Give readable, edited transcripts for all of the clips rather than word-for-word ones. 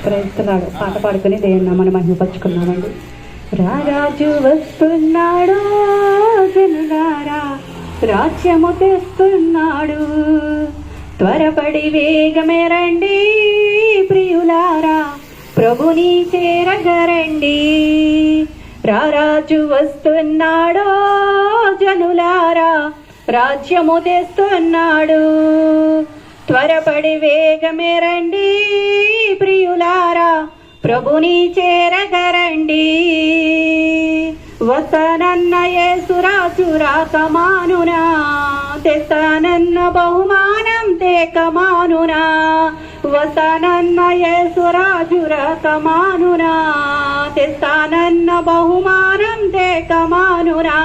ప్రయత్నాడు పాట పాడుకుని దేవుని నామని మహిమపరుచుకున్నామండి. రారాజు వస్తున్నాడు జనులారా, రాజ్యము తెస్తున్నాడు, త్వరపడి వేగమే రండి ప్రియులారా, ప్రభుని చేరగరండి. రారాజు వస్తున్నాడు జనులారా, రాజ్యము తెస్తున్నాడు, త్వరపడి వేగమే రండి ప్రియులారా, ప్రభుని చేరగరండి. వస్తానన్న యేసురాజు రాకమానునా, తెస్తానన్న బహుమానం తేకమానునా. వస్తానన్న యేసురాజు రాకమానునా, తెస్తానన్న బహుమానం తేకమానునా.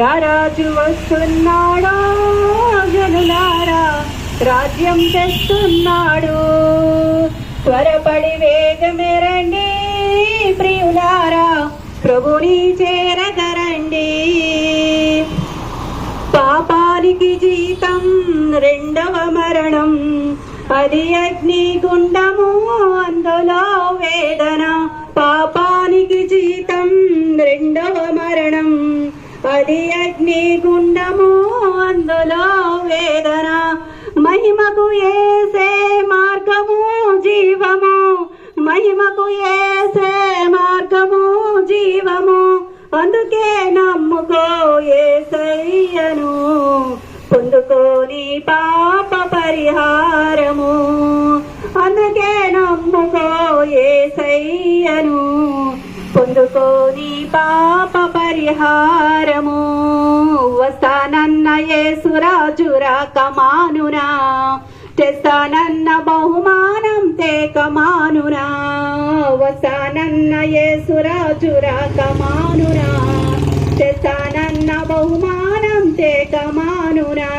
రారాజు వస్తున్నాడు జనులారా, రాజ్యం తెస్తున్నాడు, త్వరపడి వేగమే రండి ప్రియులారా, ప్రభుని చేరగరండి. పాపానికి జీతం రెండవ మరణం, అది అగ్నిగుండము అందులో వేదన. పాపానికి జీతం రెండవ మరణం, అది అగ్నిగుండము అందులో వేదన. మహిమకు యేసే మార్గము జీవము, మహిమకు యేసే మార్గము జీవము. అందుకే నమ్ముకో యేసయ్యను, పొందుకోని పాప పరిహారము. అందుకే నమ్ముకో యేసయ్యను, పొందుకోని పాప పరిహారము. వస్తానన్న యేసురాజు రాకమానునా, తెస్తానన్న బహుమానం తేకమానునా. వస్తానన్న యేసురాజు రాకమానునా, తెస్తానన్న బహుమానం తేకమానునా.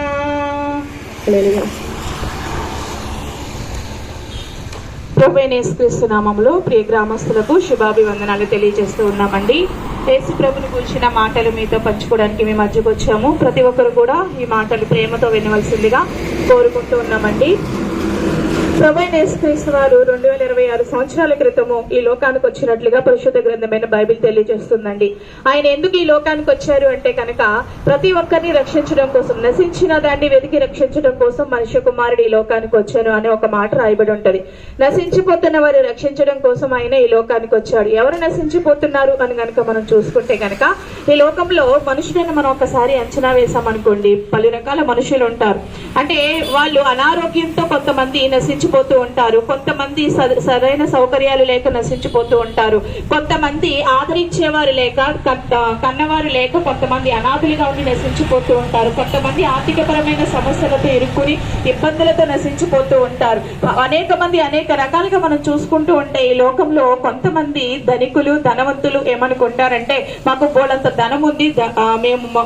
ప్రభువైన యేసుక్రీస్తు నామములో ప్రియ గ్రామస్తులకు శుభాభివందనాలు తెలియజేస్తూ ఉన్నామండి. యేసు ప్రభుని గురించిన మాటలు మీతో పంచుకోవడానికి మేము మధ్యకు వచ్చాము. ప్రతి ఒక్కరు కూడా ఈ మాటలు ప్రేమతో వినవలసిందిగా కోరుకుంటూ ఉన్నామండి. ప్రభువైన యేసుక్రీస్తు వారు 2026 సంవత్సరాల క్రితము ఈ లోకానికి వచ్చినట్లుగా పరిశుద్ధ గ్రంథమైన బైబిల్ తెలియజేస్తుందండి. ఆయన ఎందుకు ఈ లోకానికి వచ్చారు అంటే కనుక ప్రతి ఒక్కరిని రక్షించడం కోసం, నశించిన దాన్ని వెతికి రక్షించడం కోసం మనుష్య కుమారుడు ఈ లోకానికి వచ్చాను అనే ఒక మాట రాయబడి ఉంటది. నశించిపోతున్న వారు రక్షించడం కోసం ఆయన ఈ లోకానికి వచ్చాడు. ఎవరు నశించిపోతున్నారు అని కనుక మనం చూసుకుంటే కనుక ఈ లోకంలో మనుషులను మనం ఒకసారి అంచనా వేసామనుకోండి, పలు రకాల మనుషులు ఉంటారు. అంటే వాళ్ళు అనారోగ్యంతో కొంతమంది నశించిపోతూ ఉంటారు, కొంతమంది సరైన సౌకర్యాలు లేక నశించిపోతూ ఉంటారు, కొంతమంది ఆదరించేవారు లేక కన్నవారు లేక కొంతమంది అనాథులుగా ఉండి నశించిపోతూ ఉంటారు, కొంతమంది ఆర్థికపరమైన సమస్యలతో ఇరుక్కుని ఇబ్బందులతో నశించిపోతూ ఉంటారు. అనేక మంది అనేక రకాలుగా మనం చూసుకుంటూ ఉంటే ఈ లోకంలో కొంతమంది ధనికులు ధనవంతులు ఏమనుకుంటారంటే మాకు బోలంత ధనం ఉంది,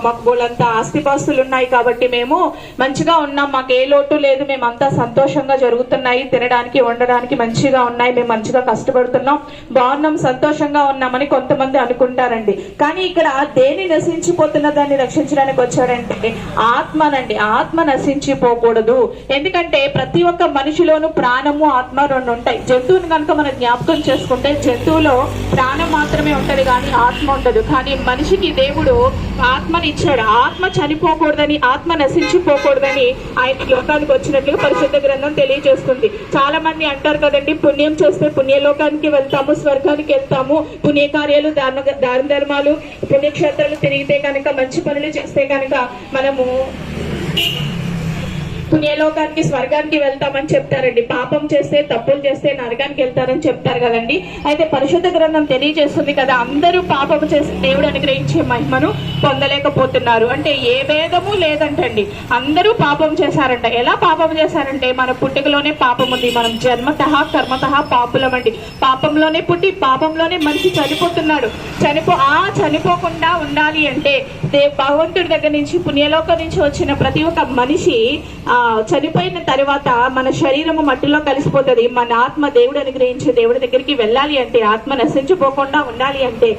మాకు బోలంత ఆస్తిపాస్తులు ఉన్నాయి కాబట్టి మేము మంచిగా ఉన్నాం, మాకు ఏ లోటు లేదు, మేమంతా సంతోషంగా జరుగుతున్నాయి, తినడానికి ఉండడానికి మంచిగా ఉన్నాయి, మేము మంచిగా కష్టపడుతున్నాం, బాగున్నాం, సంతోషంగా ఉన్నామని కొంతమంది అనుకుంటారండి. కానీ ఇక్కడ దేని నశించిపోతున్న దాన్ని రక్షించడానికి వచ్చాడంటే ఆత్మనండి. ఆత్మ నశించిపోకూడదు. ఎందుకంటే ప్రతి ఒక్క మనిషిలోనూ ప్రాణము ఆత్మ రెండు ఉంటాయి. జంతువుని కనుక మనం జ్ఞాపకం చేసుకుంటే జంతువులో ప్రాణం మాత్రమే ఉంటది కానీ ఆత్మ ఉండదు. కానీ మనిషికి దేవుడు ఆత్మని ఇచ్చాడు. ఆత్మ చనిపోకూడదని, ఆత్మ నశించిపోకూడదని ఆయన లోకానికి వచ్చినట్లుగా పరిశుద్ధ గ్రంథం తెలియజేస్తుంది. చాలా మంది అంటారు కదండి, పుణ్యం చేస్తే పుణ్యలోకానికి వెళ్తాము, స్వర్గానికి వెళ్తాము, పుణ్యకార్యాలు దాన ధర్మాలు పుణ్యక్షేత్రాలు తిరిగితే కనుక మంచి పనులు చేస్తే కనుక మనము పుణ్యలోకానికి స్వర్గానికి వెళ్తామని చెప్తారండి. పాపం చేస్తే తప్పులు చేస్తే నరకానికి వెళ్తారని చెప్తారు కదండి. అయితే పరిశుద్ధ గ్రంథం తెలియజేస్తుంది కదా, అందరూ పాపం చేసి దేవుడు అనుగ్రహించే మహిమను పొందలేకపోతున్నారు. అంటే ఏ భేదము లేదంటండి, అందరూ పాపం చేశారంట. ఎలా పాపం చేశారంటే మన పుట్టుకలోనే పాపం ఉంది. మనం జన్మతః కర్మతః పాపులమండి. పాపంలోనే పుట్టి పాపంలోనే మనిషి చనిపోతున్నాడు. చనిపోకుండా ఉండాలి అంటే భగవంతుడి దగ్గర నుంచి పుణ్యలోకం నుంచి వచ్చిన ప్రతి ఒక్క మనిషి చనిపోయిన తర్వాత మన శరీరము మట్టిలో కలిసిపోతుంది. మన ఆత్మ దేవుడు అనుగ్రహించే దేవుడి దగ్గరికి వెళ్ళాలి అంటే, ఆత్మ నశించిపోకుండా ఉండాలి అంటే,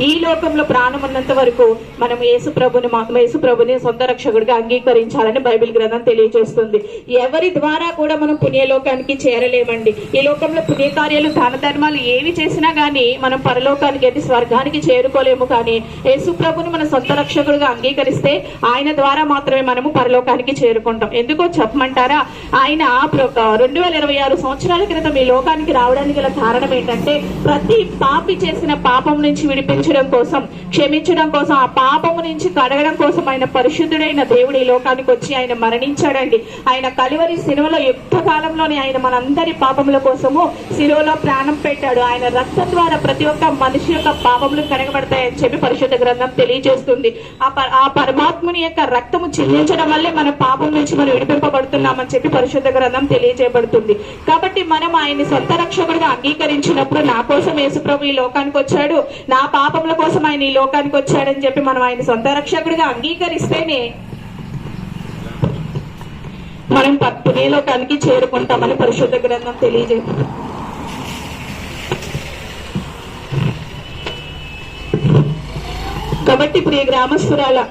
ఈ లోకంలో ప్రాణం ఉన్నంత వరకు మనం యేసుప్రభుని సొంత రక్షకుడిగా అంగీకరించాలని బైబిల్ గ్రంథం తెలియజేస్తుంది. ఎవరి ద్వారా కూడా మనం పుణ్యలోకానికి చేరలేమండి. ఈ లోకంలో పుణ్యకార్యాలు దాన ధర్మాలు ఏవి చేసినా గానీ మనం పరలోకానికి అంటే స్వర్గానికి చేరుకోలేము. కానీ యేసుప్రభుని మన సొంత రక్షకుడిగా అంగీకరిస్తే ఆయన ద్వారా మాత్రమే మనము పరలోకానికి చేరుకుంటాం. ఎందుకో చెప్పమంటారా? ఆయన 2026 సంవత్సరాల క్రితం ఈ లోకానికి రావడానికి గల కారణం ఏంటంటే, ప్రతి పాపి చేసిన పాపం నుంచి విడిపించడం కోసం, క్షమించడం కోసం, ఆ పాపము నుంచి కడగడం కోసం ఆయన పరిశుద్ధుడైన దేవుడు ఈ లోకానికి వచ్చి ఆయన మరణించాడండి. ఆయన కలువరి శిలువలో యుద్ధ కాలంలోనే ఆయన మనందరి పాపముల కోసము శిలువలో ప్రాణం పెట్టాడు. ఆయన రక్తం ద్వారా ప్రతి ఒక్క మనిషి యొక్క పాపములు కడగబడతాయని చెప్పి పరిశుద్ధ గ్రంథం తెలియజేస్తుంది. ఆ పరమాత్ముని యొక్క రక్తము చెల్లించడం వల్లే మన పాపం నుంచి మనం విడిపింపబడుతున్నామని చెప్పి పరిశుద్ధ గ్రంథం తెలియజేయబడుతుంది. కాబట్టి మనం ఆయన్ని సొంత రక్షకుడిగా అంగీకరించినప్పుడు, నా కోసం యేసుప్రభు ఈ లోకానికి వచ్చాడు, నా పాపముల కోసం ఆయన ఈ లోకానికి వచ్చాడని చెప్పి మనం ఆయన సొంత రక్షకుడిగా అంగీకరిస్తేనే మనం పుణ్యలోకానికి చేరుకుంటామని పరిశుద్ధ గ్రంథం తెలియజేస్తుంది. కాబట్టి ఇప్పుడు ఈ గ్రామస్తురాలు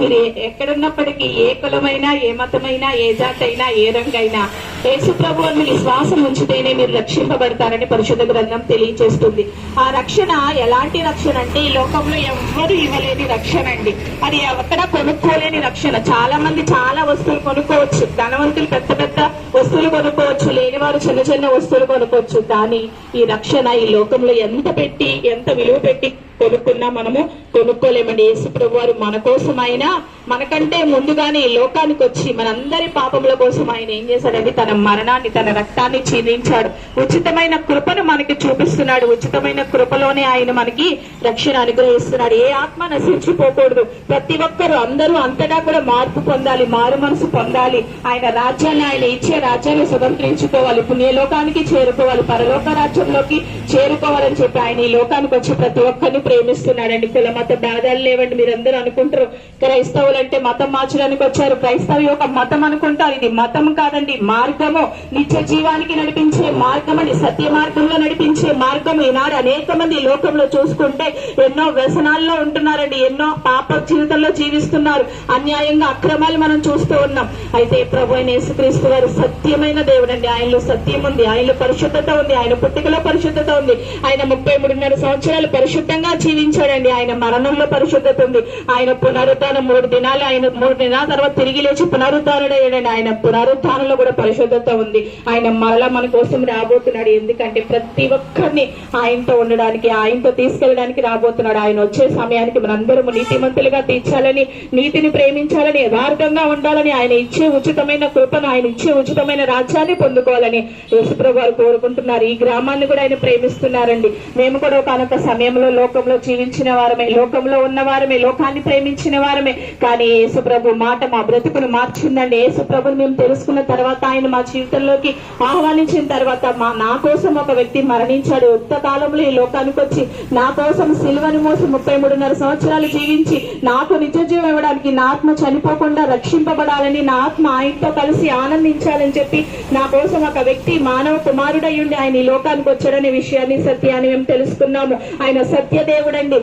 మీరు ఎక్కడున్నప్పటికీ, ఏ కులమైనా, ఏ మతమైనా, ఏ జాతైనా, ఏ రంగైనా యేసుప్రభు అని విశ్వాసం ఉంచితేనే మీరు రక్షింపబడతారని పరిశుద్ధ గ్రంథం తెలియజేస్తుంది. ఆ రక్షణ ఎలాంటి రక్షణ అంటే, ఈ లోకంలో ఎవ్వరూ ఇవ్వలేని రక్షణ అండి. అది ఎక్కడ కొనుక్కోలేని రక్షణ. చాలా మంది చాలా వస్తువులు కొనుక్కోవచ్చు, ధనవంతులు పెద్ద పెద్ద వస్తువులు కొనుక్కోవచ్చు, లేనివారు చిన్న చిన్న వస్తువులు కొనుక్కోవచ్చు. కానీ ఈ రక్షణ ఈ లోకంలో ఎంత విలువ పెట్టి కొనుక్కున్నా మనము కొనుక్కోలేమండి. యేసుప్రభు వారు మన కోసం ఆయన మనకంటే ముందుగానే ఈ లోకానికి వచ్చి మనందరి పాపముల కోసం ఆయన ఏం చేశాడండి? తన మరణాన్ని, తన రక్తాన్ని చిందించాడు. ఉచితమైన కృపను మనకి చూపిస్తున్నాడు. ఉచితమైన కృపలోనే ఆయన మనకి రక్షణ అనుగ్రహిస్తున్నాడు. ఏ ఆత్మ నశించిపోకూడదు. ప్రతి ఒక్కరు అందరూ అంతటా కూడా మార్పు పొందాలి, మారు మనసు పొందాలి. ఆయన రాజ్యాన్ని, ఆయన ఇచ్చే రాజ్యాన్ని స్వతంత్రించుకోవాలి, పుణ్యలోకానికి చేరుకోవాలి, పరలోక రాజ్యంలోకి చేరుకోవాలని చెప్పి ఆయన ఈ లోకానికి వచ్చి ప్రతి ఒక్కరిని ప్రేమిస్తున్నాడండి. కుల మత భేదాలు లేవండి. మీరందరూ అనుకుంటారు క్రైస్తవులు అంటే మతం మార్చడానికి వచ్చారు, క్రైస్తవ ఒక మతం అనుకుంటారు. ఇది మతం కాదండి, మార్గము. నిత్య జీవానికి నడిపించే మార్గం అని, సత్య మార్గంలో నడిపించే మార్గం. ఈనాడు అనేక మంది లోకంలో చూసుకుంటే ఎన్నో వ్యసనాల్లో ఉంటున్నారండి, ఎన్నో పాప జీవితంలో జీవిస్తున్నారు, అన్యాయంగా అక్రమాలు మనం చూస్తూ ఉన్నాం. అయితే ప్రభు అయిన యేసుక్రీస్తు వారు సత్యమైన దేవుడు అండి. ఆయనలో సత్యం ఉంది, ఆయనలో పరిశుద్ధత ఉంది, ఆయన పుట్టికలో పరిశుద్ధత ఉంది. ఆయన 33.5 సంవత్సరాలు పరిశుద్ధంగా జీవించాడండి. ఆయన మరణంలో పరిశుద్ధత ఉంది. ఆయన పునరుద్ధానం 3 దినాలు, ఆయన 3 దినాల తర్వాత తిరిగి లేచి పునరుద్ధానుడయ్యాడండి. ఆయన పునరుద్ధానంలో కూడా పరిశుద్ధత ఉంది. ఆయన మరలా మన కోసం రాబోతున్నాడు. ఎందుకంటే ప్రతి ఒక్కరిని ఆయనతో ఉండడానికి, ఆయనతో తీసుకెళ్ళడానికి రాబోతున్నాడు. ఆయన వచ్చే సమయానికి మనందరము నీతిమంతులుగా తీర్చాలని, నీతిని ప్రేమించాలని, యథార్థంగా ఉండాలని, ఆయన ఇచ్చే ఉచితమైన కృపను, ఆయన ఇచ్చే ఉచితమైన రాజ్యాన్ని పొందుకోవాలని యేసుప్రభు వారు కోరుకుంటున్నారు. ఈ గ్రామాన్ని కూడా ఆయన ప్రేమిస్తున్నారండి. మేము కూడా ఒకనొక సమయంలో లోకంలో జీవించిన వారమే, లోకంలో ఉన్న వారమే, లోకాన్ని ప్రేమించిన వారమే. కానీ యేసుప్రభు మాట మా బ్రతుకును మార్చిందండి. యేసుప్రభుని మేము తెలుసుకున్న తర్వాత, ఆయన మా జీవితంలోకి ఆహ్వానించిన తర్వాత, నా కోసం ఒక వ్యక్తి మరణించాడు. యుక్త కాలంలో ఈ లోకానికి వచ్చి నా కోసం సిలువను మోసి 33.5 సంవత్సరాలు జీవించి నాకు నిజ జీవం ఇవ్వడానికి, నా ఆత్మ చనిపోకుండా రక్షింపబడాలని, నా ఆత్మ ఆయనతో కలిసి ఆనందించాలని చెప్పి నా కోసం ఒక వ్యక్తి మానవ కుమారుడయ్యుండి ఆయన ఈ లోకానికి వచ్చాడనే విషయాన్ని, సత్యాన్ని మేము తెలుసుకున్నాము. ఆయన సత్య దేవుడండి.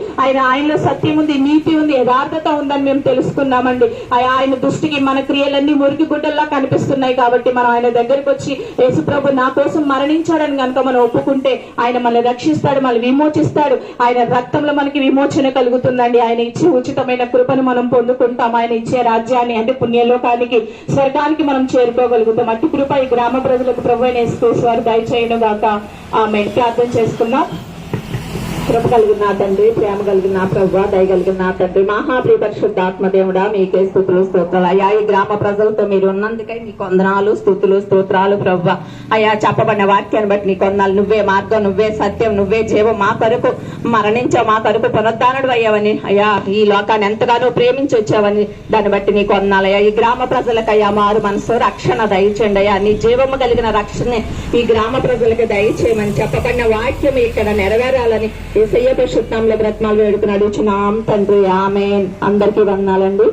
ఆయనలో సత్యం ఉంది, నీతి ఉంది, యథార్థత ఉందని మేము తెలుసుకున్నామండి. ఆయన దృష్టికి మన క్రియలన్నీ మురికి గుడ్డల్లా కనిపిస్తున్నాయి. కాబట్టి మనం ఆయన దగ్గరికి వచ్చి యేసుప్రభు నా కోసం మరణించాడని కనుక మనం ఒప్పుకుంటే ఆయన మనల్ని రక్షిస్తాడు, మనల్ని విమోచిస్తాడు. ఆయన రక్తంలో మనకి విమోచన కలుగుతుందండి. ఆయన ఇచ్చే ఉచితమైన కృపను మనం పొందుకుంటాం. ఆయన ఇచ్చే రాజ్యాన్ని అంటే పుణ్యలోకానికి, స్వర్గానికి మనం చేరుకోగలుగుతాం. అట్టి కృప ఈ గ్రామ ప్రజలకు ప్రభు అయిన యేసుక్రీస్తు వారు దయచేయును గాక. ఆమేన్. ప్రార్థన చేసుకుందాం. కృప కలిగిన నా తండ్రి, ప్రేమ కలిగిన నా ప్రభువా, దయ కలిగిన నా తండ్రి, మహాప్రియ పరిశుద్ధాత్మ దేవుడా, మీకే స్తుతులు స్తోత్రాలు. అయ్యా, ఈ గ్రామ ప్రజలతో మీరు ఉన్నందుకై నీ వందనాలు, స్తుతులు స్తోత్రాలు ప్రభువా. అయ్యా, చెప్పబడిన వాక్యాన్ని బట్టి నీ వందనాలు. నువ్వే మార్గం, నువ్వే సత్యం, నువ్వే జీవం, మా కొరకు మరణించావు, మా కొరకు పునరుద్ధానుడు అయ్యావని, అయ్యా ఈ లోకాన్ని ఎంతగానో ప్రేమించి వచ్చావని దాన్ని బట్టి నీకు వందనాలు. అయ్యా, ఈ గ్రామ ప్రజలకు అయ్యా మారు మనసు రక్షణ దయచేయండి. అయ్యా, నీ జీవము కలిగిన రక్షణ ఈ గ్రామ ప్రజలకు దయచేయమని చెప్పబడిన వాక్యం ఇక్కడ నెరవేరాలని యేసయ్య పరిశుద్ధ నామములో బ్రతిమాలు వేడుకుని అడుగుచున్నాం తండ్రి. ఆమేన్. అందరికీ వందనాలండి.